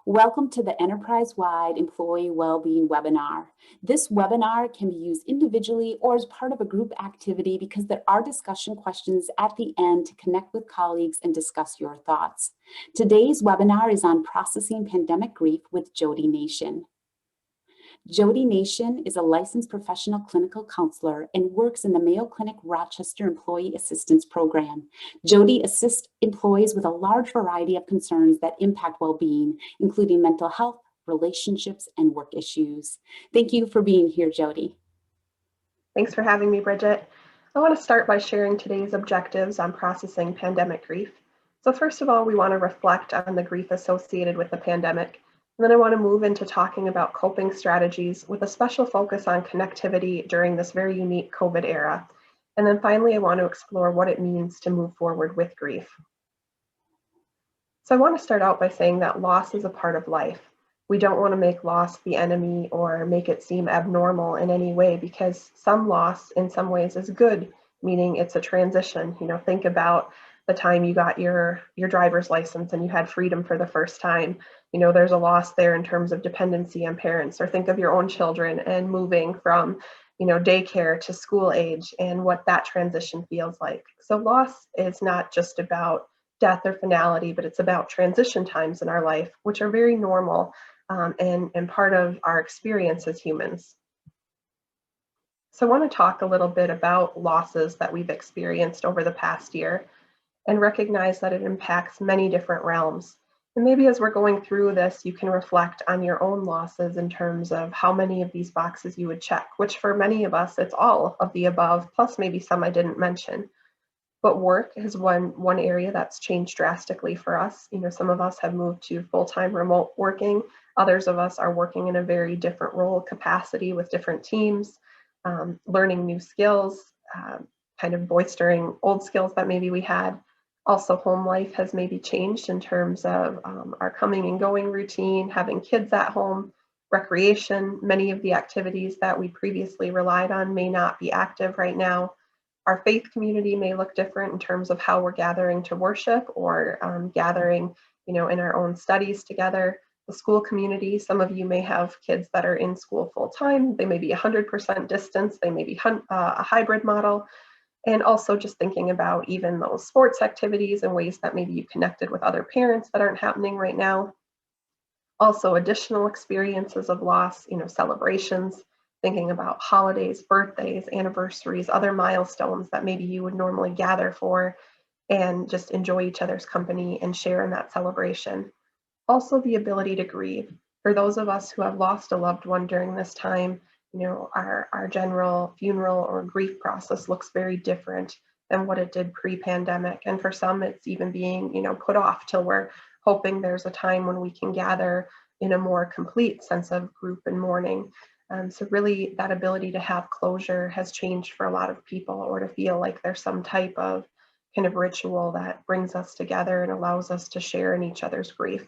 Welcome to the enterprise-wide employee well-being webinar. This webinar can be used individually or as part of a group activity because there are discussion questions at the end to connect with colleagues and discuss your thoughts. Today's webinar is on processing pandemic grief with Jody Nation. Jody Nation is a licensed professional clinical counselor and works in the Mayo Clinic Rochester Employee Assistance Program. Jody assists employees with a large variety of concerns that impact well-being, including mental health, relationships, and work issues. Thank you for being here, Jody. Thanks for having me, Bridget. I want to start by sharing today's objectives on processing pandemic grief. So first of all, we want to reflect on the grief associated with the pandemic. And then I want to move into talking about coping strategies with a special focus on connectivity during this very unique COVID era. And then finally, I want to explore what it means to move forward with grief. So I want to start out by saying that loss is a part of life. We don't want to make loss the enemy or make it seem abnormal in any way, because some loss in some ways is good, meaning it's a transition. You know, think about the time you got your driver's license and you had freedom for the first time. You know, there's a loss there in terms of dependency on parents, or think of your own children and moving from, you know, daycare to school age and what that transition feels like. So loss is not just about death or finality, but it's about transition times in our life, which are very normal and part of our experience as humans. So I want to talk a little bit about losses that we've experienced over the past year and recognize that it impacts many different realms. And maybe as we're going through this, you can reflect on your own losses in terms of how many of these boxes you would check, which for many of us, it's all of the above, plus maybe some I didn't mention. But work is one area that's changed drastically for us. You know, some of us have moved to full-time remote working. Others of us are working in a very different role capacity with different teams, learning new skills, kind of bolstering old skills that maybe we had. Also, home life has maybe changed in terms of our coming and going routine, having kids at home, recreation. Many of the activities that we previously relied on may not be active right now. Our faith community may look different in terms of how we're gathering to worship or gathering, you know, in our own studies together. The school community, some of you may have kids that are in school full time. They may be 100% distance. They may be a hybrid model. And also just thinking about even those sports activities and ways that maybe you connected with other parents that aren't happening right now. Also additional experiences of loss, you know, celebrations, thinking about holidays, birthdays, anniversaries, other milestones that maybe you would normally gather for and just enjoy each other's company and share in that celebration. Also the ability to grieve. For those of us who have lost a loved one during this time, you know, our general funeral or grief process looks very different than what it did pre-pandemic. And for some, it's even being, you know, put off till we're hoping there's a time when we can gather in a more complete sense of group and mourning. So really that ability to have closure has changed for a lot of people, or to feel like there's some type of kind of ritual that brings us together and allows us to share in each other's grief.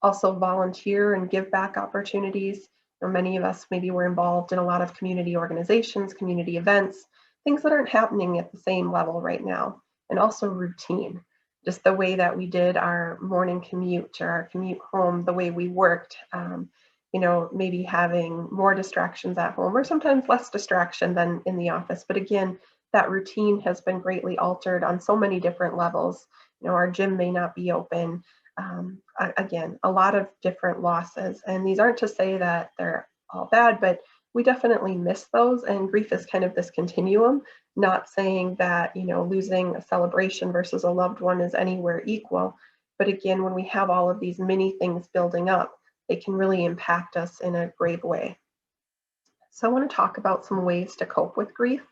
Also volunteer and give back opportunities. You know, many of us maybe were involved in a lot of community organizations, community events, things that aren't happening at the same level right now. And also routine, just the way that we did our morning commute or our commute home, the way we worked, you know, maybe having more distractions at home or sometimes less distraction than in the office. But again, that routine has been greatly altered on so many different levels. You know, our gym may not be open. Again, a lot of different losses. And these aren't to say that they're all bad, but we definitely miss those. And grief is kind of this continuum, not saying that, you know, losing a celebration versus a loved one is anywhere equal. But again, when we have all of these mini things building up, it can really impact us in a grave way. So I want to talk about some ways to cope with grief.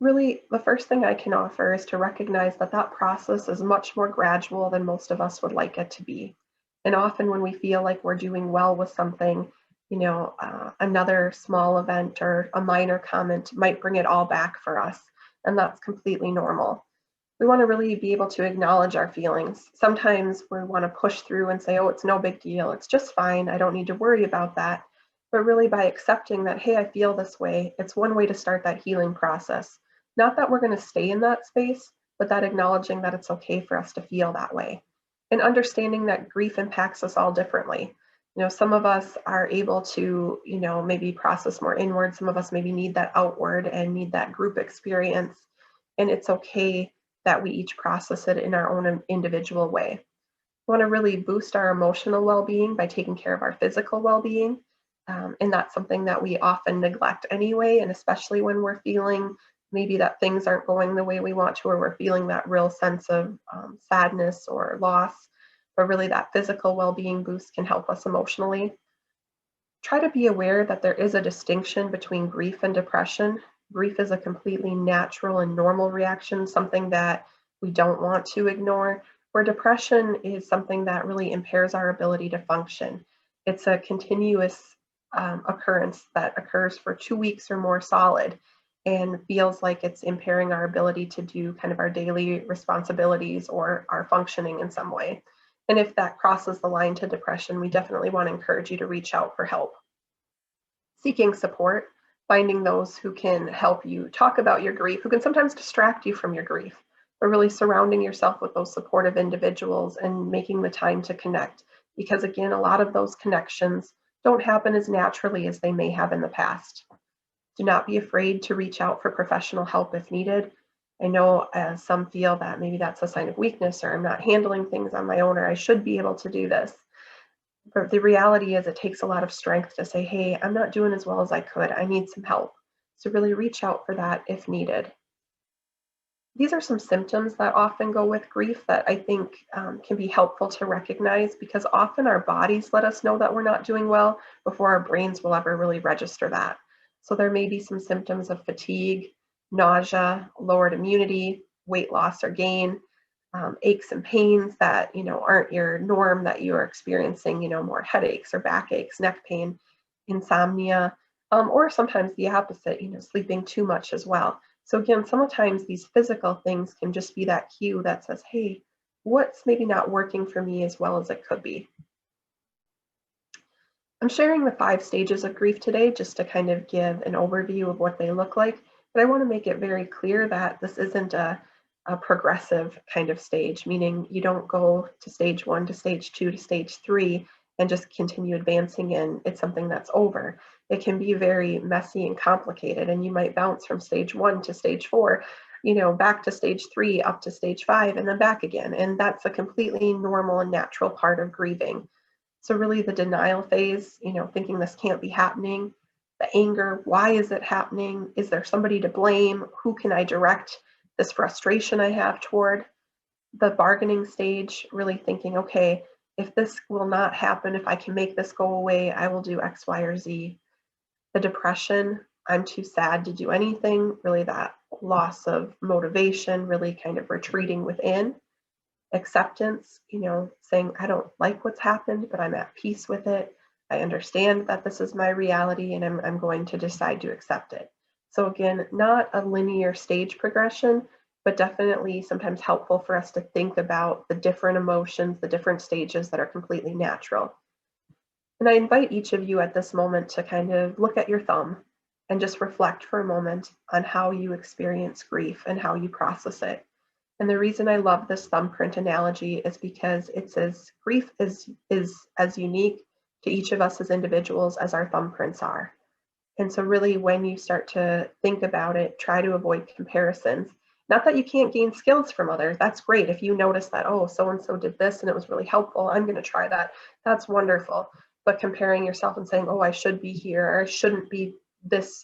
Really, the first thing I can offer is to recognize that that process is much more gradual than most of us would like it to be. And often when we feel like we're doing well with something, you know, another small event or a minor comment might bring it all back for us. And that's completely normal. We want to really be able to acknowledge our feelings. Sometimes we want to push through and say, oh, it's no big deal. It's just fine. I don't need to worry about that. But really by accepting that, hey, I feel this way, it's one way to start that healing process. Not that we're going to stay in that space, but that acknowledging that it's okay for us to feel that way. and understanding that grief impacts us all differently. Some of us are able to, maybe process more inward. Some of us maybe need that outward and need that group experience. And it's okay that we each process it in our own individual way. We want to really boost our emotional well-being by taking care of our physical well-being. And that's something that we often neglect anyway, and especially when we're feeling maybe that things aren't going the way we want to, or we're feeling that real sense of sadness or loss, but really that physical well-being boost can help us emotionally. Try to be aware that there is a distinction between grief and depression. Grief is a completely natural and normal reaction, something that we don't want to ignore, where depression is something that really impairs our ability to function. It's a continuous occurrence that occurs for 2 weeks or more solid and feels like it's impairing our ability to do kind of our daily responsibilities or our functioning in some way. And if that crosses the line to depression, we definitely want to encourage you to reach out for help. Seeking support, finding those who can help you talk about your grief, who can sometimes distract you from your grief, but really surrounding yourself with those supportive individuals and making the time to connect. Because again, a lot of those connections don't happen as naturally as they may have in the past. Do not be afraid to reach out for professional help if needed. I know some feel that maybe that's a sign of weakness, or I'm not handling things on my own, or I should be able to do this. But the reality is it takes a lot of strength to say, hey, I'm not doing as well as I could. I need some help. So really reach out for that if needed. These are some symptoms that often go with grief that I think can be helpful to recognize, because often our bodies let us know that we're not doing well before our brains will ever really register that. So there may be some symptoms of fatigue, nausea, lowered immunity, weight loss or gain, aches and pains that aren't your norm, that you are experiencing, more headaches or backaches, neck pain, insomnia, or sometimes the opposite, sleeping too much as well. So again, sometimes these physical things can just be that cue that says, hey, what's maybe not working for me as well as it could be? I'm sharing the 5 stages of grief today just to kind of give an overview of what they look like, but I want to make it very clear that this isn't a progressive kind of stage, meaning you don't go to stage 1 to stage 2 to stage 3 and just continue advancing and it's something that's over. It can be very messy and complicated, and you might bounce from stage 1 to stage 4, back to stage 3, up to stage 5, and then back again. And that's a completely normal and natural part of grieving. So really the denial phase, thinking this can't be happening, the anger, why is it happening? Is there somebody to blame? Who can I direct this frustration I have toward? The bargaining stage, really thinking, okay, if this will not happen, if I can make this go away, I will do X, Y, or Z. The depression, I'm too sad to do anything, really that loss of motivation, really kind of retreating within. Acceptance, saying, I don't like what's happened, but I'm at peace with it. I understand that this is my reality, and I'm going to decide to accept it. So again, not a linear stage progression, but definitely sometimes helpful for us to think about the different emotions, the different stages that are completely natural. And I invite each of you at this moment to kind of look at your thumb and just reflect for a moment on how you experience grief and how you process it. And the reason I love this thumbprint analogy is because grief is as unique to each of us as individuals as our thumbprints are. And so really when you start to think about it, try to avoid comparisons. Not that you can't gain skills from others. That's great. If you notice that, oh, so-and-so did this and it was really helpful, I'm going to try that. That's wonderful. But comparing yourself and saying, oh, I should be here, or I shouldn't be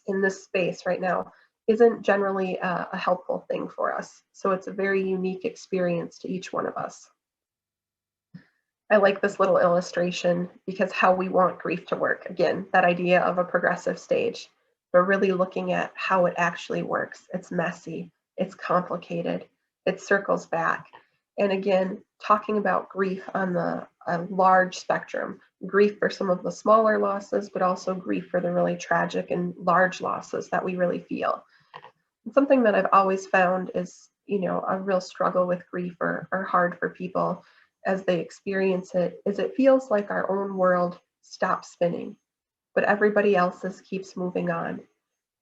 in this space right now, isn't generally a helpful thing for us. So it's a very unique experience to each one of us. I like this little illustration because how we want grief to work. Again, that idea of a progressive stage, but really looking at how it actually works. It's messy, it's complicated, it circles back. And again, talking about grief on a large spectrum, grief for some of the smaller losses, but also grief for the really tragic and large losses that we really feel. And something that I've always found is, a real struggle with grief or hard for people as they experience it, is it feels like our own world stops spinning, but everybody else's keeps moving on.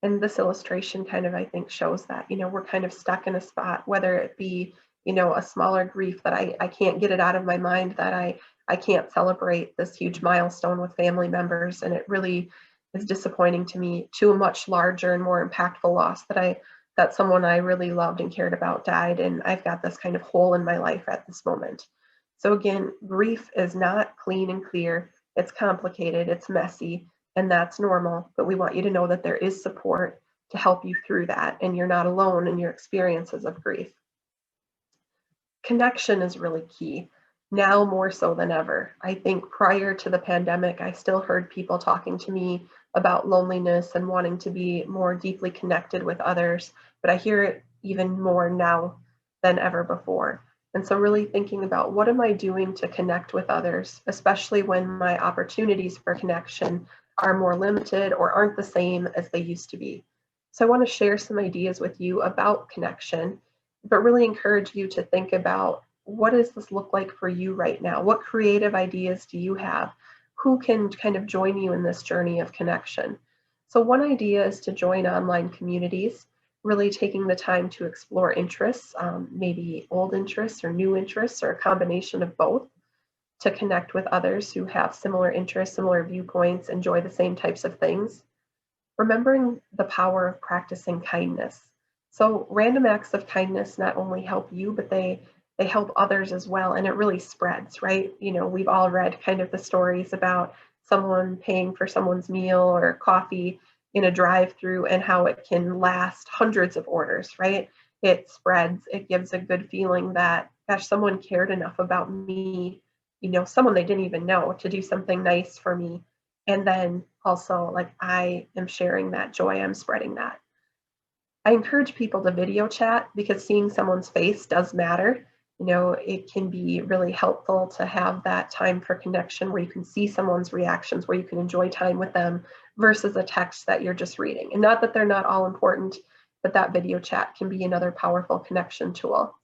And this illustration kind of, I think, shows that, we're kind of stuck in a spot, whether it be a smaller grief that I can't get it out of my mind, that I can't celebrate this huge milestone with family members. And it really is disappointing to me, to a much larger and more impactful loss that someone I really loved and cared about died. And I've got this kind of hole in my life at this moment. So again, grief is not clean and clear. It's complicated, it's messy, and that's normal. But we want you to know that there is support to help you through that, and you're not alone in your experiences of grief. Connection is really key, now more so than ever. I think prior to the pandemic, I still heard people talking to me about loneliness and wanting to be more deeply connected with others, but I hear it even more now than ever before. And so really thinking about, what am I doing to connect with others, especially when my opportunities for connection are more limited or aren't the same as they used to be. So I want to share some ideas with you about connection, but really encourage you to think about, what does this look like for you right now? What creative ideas do you have? Who can kind of join you in this journey of connection? So one idea is to join online communities, really taking the time to explore interests, maybe old interests or new interests, or a combination of both, to connect with others who have similar interests, similar viewpoints, enjoy the same types of things. Remembering the power of practicing kindness. So random acts of kindness not only help you, but they help others as well. And it really spreads, right? We've all read kind of the stories about someone paying for someone's meal or coffee in a drive-through, and how it can last hundreds of orders, right? It spreads. It gives a good feeling that, gosh, someone cared enough about me, someone they didn't even know, to do something nice for me. And then also, like, I am sharing that joy, I'm spreading that. I encourage people to video chat, because seeing someone's face does matter. It can be really helpful to have that time for connection where you can see someone's reactions, where you can enjoy time with them, versus a text that you're just reading. And not that they're not all important, but that video chat can be another powerful connection tool.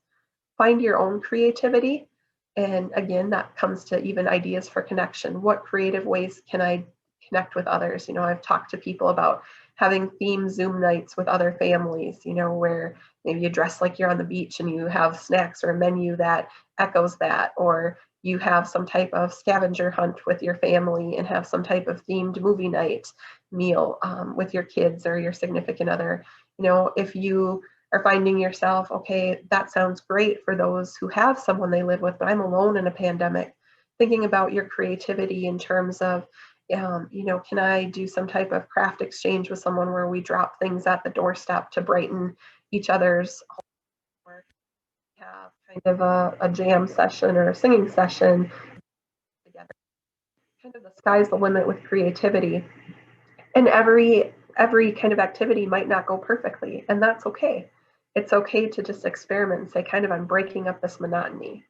Find your own creativity. And again, that comes to even ideas for connection. What creative ways can I connect with others? I've talked to people about having themed Zoom nights with other families, where maybe you dress like you're on the beach and you have snacks or a menu that echoes that, or you have some type of scavenger hunt with your family and have some type of themed movie night meal with your kids or your significant other. If you are finding yourself, okay, that sounds great for those who have someone they live with, but I'm alone in a pandemic, thinking about your creativity in terms of, can I do some type of craft exchange with someone where we drop things at the doorstep to brighten each other's home, or have kind of a jam session or a singing session together. Kind of the sky's the limit with creativity. And every kind of activity might not go perfectly, and that's okay. It's okay to just experiment and say, kind of, I'm breaking up this monotony.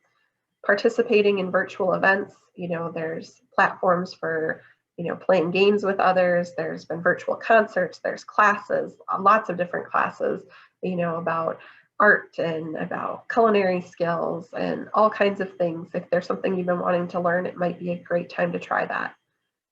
Participating in virtual events, there's platforms for, playing games with others. There's been virtual concerts, there's classes, lots of different classes, about art and about culinary skills and all kinds of things. If there's something you've been wanting to learn, it might be a great time to try that.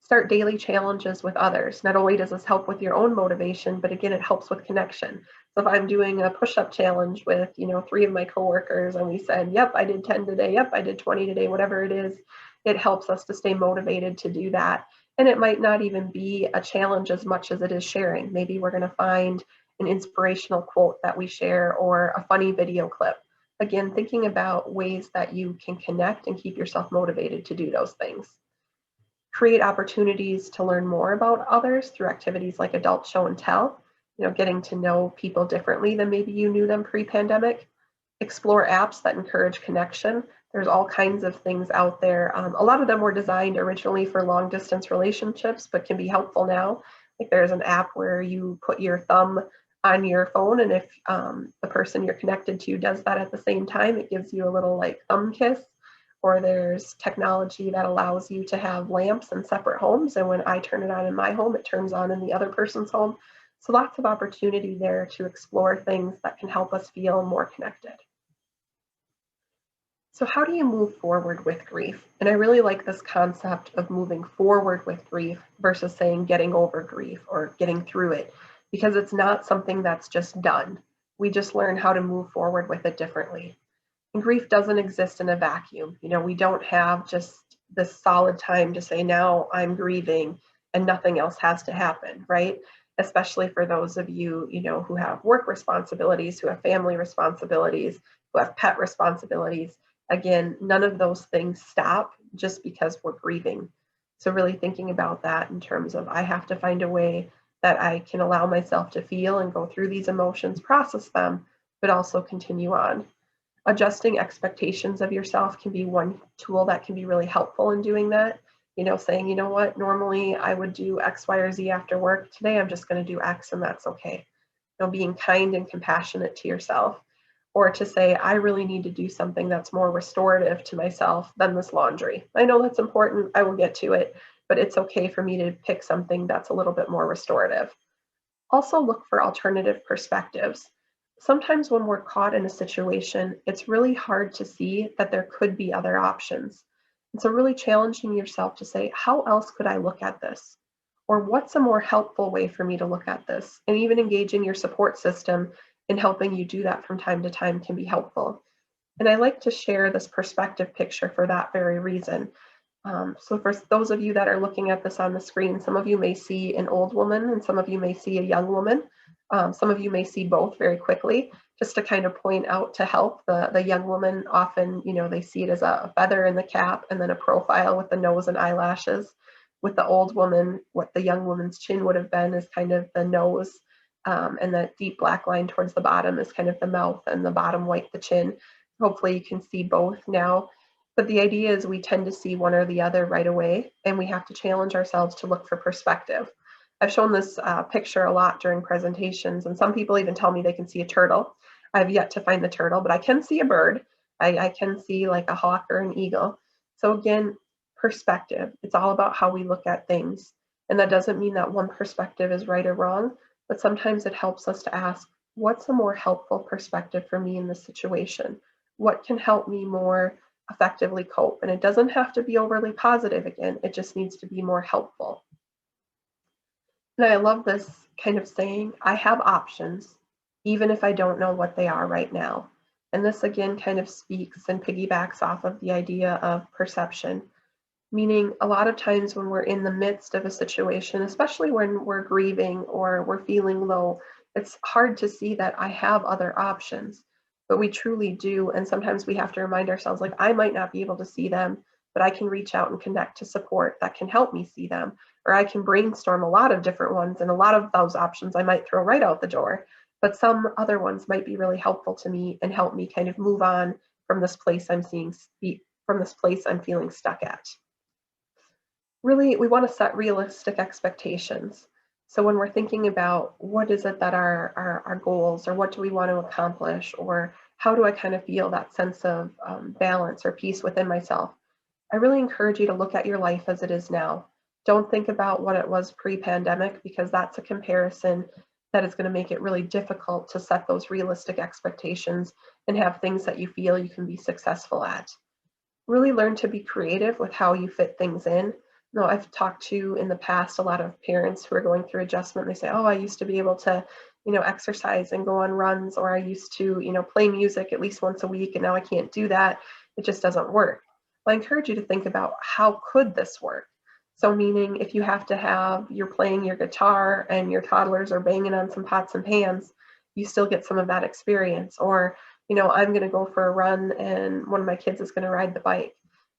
Start daily challenges with others. Not only does this help with your own motivation, but again, it helps with connection. So if I'm doing a push-up challenge with, 3 of my coworkers, and we said, yep, I did 10 today, yep, I did 20 today, whatever it is, it helps us to stay motivated to do that. And it might not even be a challenge as much as it is sharing. Maybe we're going to find an inspirational quote that we share, or a funny video clip. Again, thinking about ways that you can connect and keep yourself motivated to do those things. Create opportunities to learn more about others through activities like adult show and tell, getting to know people differently than maybe you knew them pre-pandemic. Explore apps that encourage connection. There's all kinds of things out there. A lot of them were designed originally for long distance relationships, but can be helpful now. Like, there's an app where you put your thumb on your phone, and if the person you're connected to does that at the same time, it gives you a little like thumb kiss. Or there's technology that allows you to have lamps in separate homes, and when I turn it on in my home, it turns on in the other person's home. So lots of opportunity there to explore things that can help us feel more connected. So how do you move forward with grief? And I really like this concept of moving forward with grief versus saying getting over grief or getting through it, because it's not something that's just done. We just learn how to move forward with it differently. And grief doesn't exist in a vacuum. We don't have just this solid time to say, now I'm grieving and nothing else has to happen, right? Especially for those of you, who have work responsibilities, who have family responsibilities, who have pet responsibilities. Again, none of those things stop just because we're grieving. So really thinking about that in terms of, I have to find a way that I can allow myself to feel and go through these emotions, process them, but also continue on. Adjusting expectations of yourself can be one tool that can be really helpful in doing that. Saying, you know what, normally I would do X, Y, or Z after work. Today I'm just going to do X and that's okay. Being kind and compassionate to yourself, or to say, I really need to do something that's more restorative to myself than this laundry. I know that's important. I will get to it, but it's okay for me to pick something that's a little bit more restorative. Also look for alternative perspectives. Sometimes when we're caught in a situation, it's really hard to see that there could be other options. And so really challenging yourself to say, how else could I look at this? Or what's a more helpful way for me to look at this? And even engaging your support system in helping you do that from time to time can be helpful. And I like to share this perspective picture for that very reason. So for those of you that are looking at this on the screen, some of you may see an old woman and some of you may see a young woman. Some of you may see both very quickly, just to kind of point out to help. The young woman often, they see it as a feather in the cap and then a profile with the nose and eyelashes. With the old woman, what the young woman's chin would have been is kind of the nose, and that deep black line towards the bottom is kind of the mouth, and the bottom white, the chin. Hopefully you can see both now. But the idea is we tend to see one or the other right away, and we have to challenge ourselves to look for perspective. I've shown this picture a lot during presentations, and some people even tell me they can see a turtle. I've yet to find the turtle, but I can see a bird. I can see like a hawk or an eagle. So again, perspective. It's all about how we look at things. And that doesn't mean that one perspective is right or wrong, but sometimes it helps us to ask, what's a more helpful perspective for me in this situation? What can help me more effectively cope? And it doesn't have to be overly positive again, it just needs to be more helpful. And I love this kind of saying, I have options, even if I don't know what they are right now. And this again kind of speaks and piggybacks off of the idea of perception, meaning a lot of times when we're in the midst of a situation, especially when we're grieving or we're feeling low, it's hard to see that I have other options, but we truly do. And sometimes we have to remind ourselves, like, I might not be able to see them, but I can reach out and connect to support that can help me see them. Or I can brainstorm a lot of different ones, and a lot of those options I might throw right out the door, but some other ones might be really helpful to me and help me kind of move on from this place I'm feeling stuck at. Really, we want to set realistic expectations. So when we're thinking about what is it that our goals, or what do we want to accomplish, or how do I kind of feel that sense of balance or peace within myself, I really encourage you to look at your life as it is now. Don't think about what it was pre-pandemic, because that's a comparison that is going to make it really difficult to set those realistic expectations and have things that you feel you can be successful at. Really learn to be creative with how you fit things in. No, I've talked to in the past a lot of parents who are going through adjustment. They say, oh, I used to be able to, exercise and go on runs, or I used to, play music at least once a week, and now I can't do that. It just doesn't work. Well, I encourage you to think about, how could this work? So meaning, if you're playing your guitar and your toddlers are banging on some pots and pans, you still get some of that experience. Or, I'm going to go for a run and one of my kids is going to ride the bike.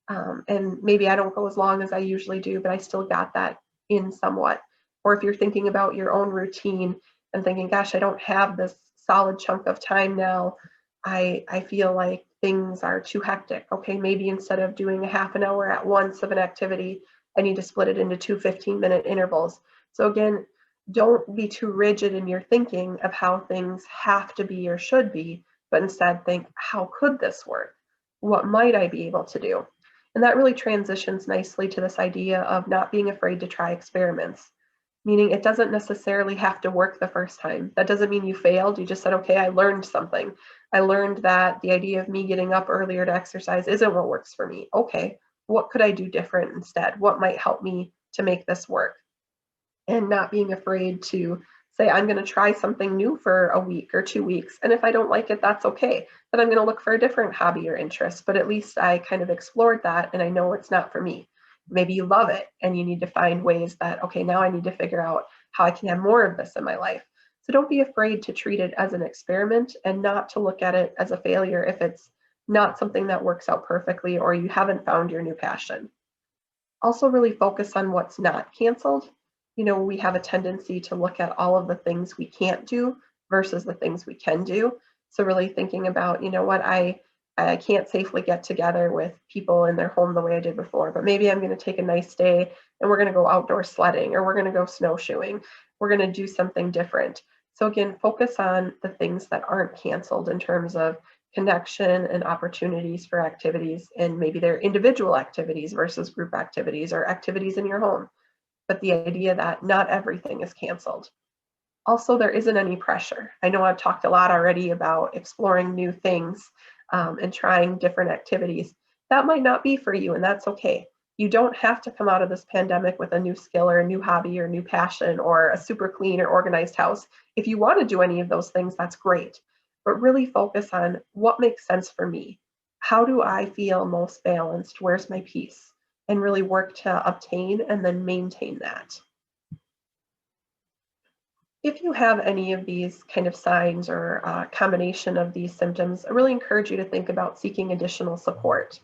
And maybe I don't go as long as I usually do, but I still got that in somewhat. Or if you're thinking about your own routine and thinking, gosh, I don't have this solid chunk of time now. I feel like things are too hectic. Okay, maybe instead of doing a half an hour at once of an activity, I need to split it into two 15-minute intervals. So again, don't be too rigid in your thinking of how things have to be or should be, but instead think, how could this work? What might I be able to do? And that really transitions nicely to this idea of not being afraid to try experiments, meaning it doesn't necessarily have to work the first time. That doesn't mean you failed. You just said, okay, I learned something. I learned that the idea of me getting up earlier to exercise isn't what works for me. Okay, what could I do different instead? What might help me to make this work? And not being afraid to say, I'm going to try something new for a week or 2 weeks. And if I don't like it, that's okay. Then I'm going to look for a different hobby or interest. But at least I kind of explored that and I know it's not for me. Maybe you love it and you need to find ways that, okay, now I need to figure out how I can have more of this in my life. So don't be afraid to treat it as an experiment and not to look at it as a failure if it's not something that works out perfectly or you haven't found your new passion. Also really focus on what's not canceled. We have a tendency to look at all of the things we can't do versus the things we can do. So really thinking about, what I can't safely get together with people in their home the way I did before, but maybe I'm going to take a nice day and we're going to go outdoor sledding or we're going to go snowshoeing. We're going to do something different. So again, focus on the things that aren't canceled in terms of connection and opportunities for activities, and maybe they're individual activities versus group activities or activities in your home. But the idea that not everything is canceled. Also, there isn't any pressure. I know I've talked a lot already about exploring new things and trying different activities. That might not be for you, and that's okay. You don't have to come out of this pandemic with a new skill or a new hobby or new passion or a super clean or organized house. If you want to do any of those things, that's great. But really focus on what makes sense for me. How do I feel most balanced? Where's my peace? And really work to obtain and then maintain that. If you have any of these kind of signs or a combination of these symptoms, I really encourage you to think about seeking additional support.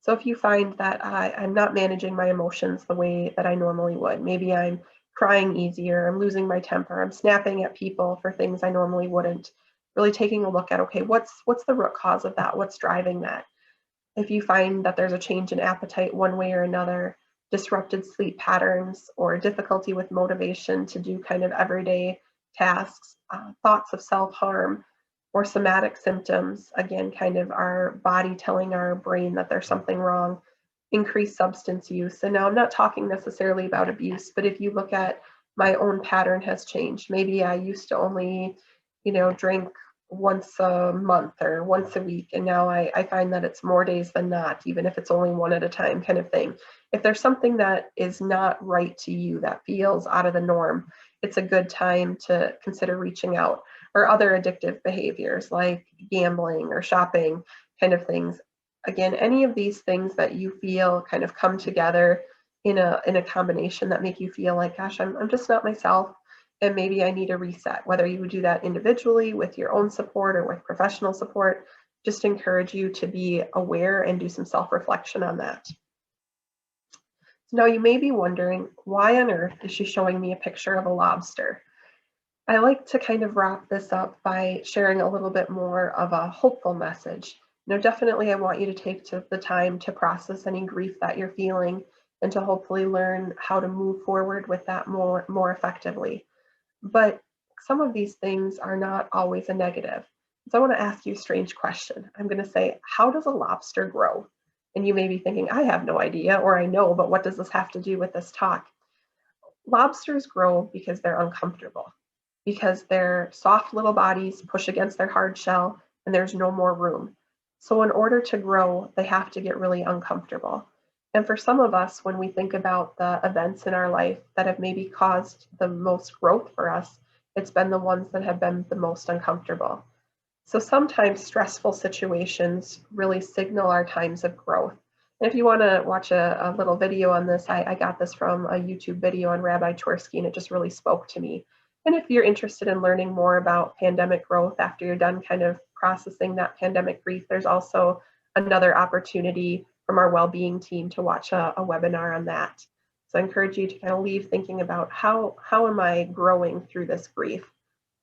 So if you find that I'm not managing my emotions the way that I normally would, maybe I'm crying easier, I'm losing my temper, I'm snapping at people for things I normally wouldn't, really taking a look at, okay, what's the root cause of that? What's driving that? If you find that there's a change in appetite one way or another, disrupted sleep patterns, or difficulty with motivation to do kind of everyday tasks, thoughts of self-harm, or somatic symptoms, again, kind of our body telling our brain that there's something wrong, increased substance use. And now I'm not talking necessarily about abuse, but if you look at my own pattern has changed. Maybe I used to only, drink once a month or once a week. And now I find that it's more days than not, even if it's only one at a time kind of thing. If there's something that is not right to you, that feels out of the norm, it's a good time to consider reaching out. Or other addictive behaviors like gambling or shopping kind of things. Again, any of these things that you feel kind of come together in a combination that make you feel like, gosh, I'm just not myself. And maybe I need a reset, whether you would do that individually with your own support or with professional support. Just encourage you to be aware and do some self-reflection on that. So now you may be wondering, why on earth is she showing me a picture of a lobster? I like to kind of wrap this up by sharing a little bit more of a hopeful message. Definitely I want you to take the time to process any grief that you're feeling and to hopefully learn how to move forward with that more effectively. But some of these things are not always a negative. So I want to ask you a strange question. I'm going to say, how does a lobster grow? And you may be thinking, I have no idea, or I know, but what does this have to do with this talk? Lobsters grow because they're uncomfortable, because their soft little bodies push against their hard shell and there's no more room. So in order to grow, they have to get really uncomfortable. And for some of us, when we think about the events in our life that have maybe caused the most growth for us, it's been the ones that have been the most uncomfortable. So sometimes stressful situations really signal our times of growth. And if you want to watch a little video on this, I got this from a YouTube video on Rabbi Chorsky, and it just really spoke to me. And if you're interested in learning more about pandemic growth after you're done kind of processing that pandemic grief, there's also another opportunity from our well-being team to watch a webinar on that. So I encourage you to kind of leave thinking about how am I growing through this grief?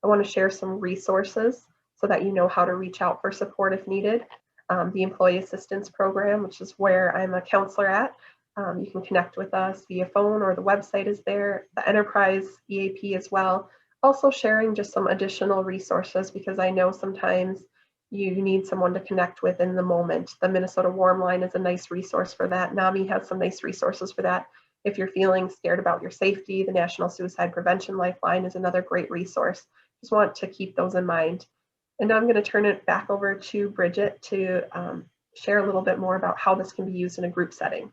I want to share some resources so that you know how to reach out for support if needed. The Employee Assistance Program, which is where I'm a counselor at. You can connect with us via phone, or the website is there. The Enterprise EAP as well. Also sharing just some additional resources, because I know sometimes you need someone to connect with in the moment. The Minnesota Warmline is a nice resource for that. NAMI has some nice resources for that. If you're feeling scared about your safety, the National Suicide Prevention Lifeline is another great resource. Just want to keep those in mind. And now I'm going to turn it back over to Bridget to share a little bit more about how this can be used in a group setting.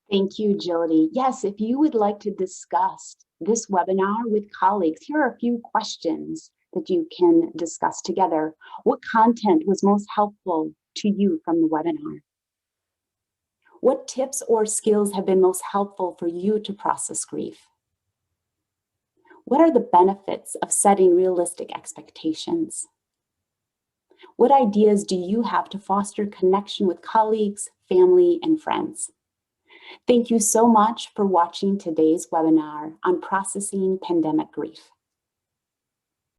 Thank you, Jody. Yes, if you would like to discuss this webinar with colleagues, here are a few questions that you can discuss together. What content was most helpful to you from the webinar? What tips or skills have been most helpful for you to process grief? What are the benefits of setting realistic expectations? What ideas do you have to foster connection with colleagues, family, and friends? Thank you so much for watching today's webinar on processing pandemic grief.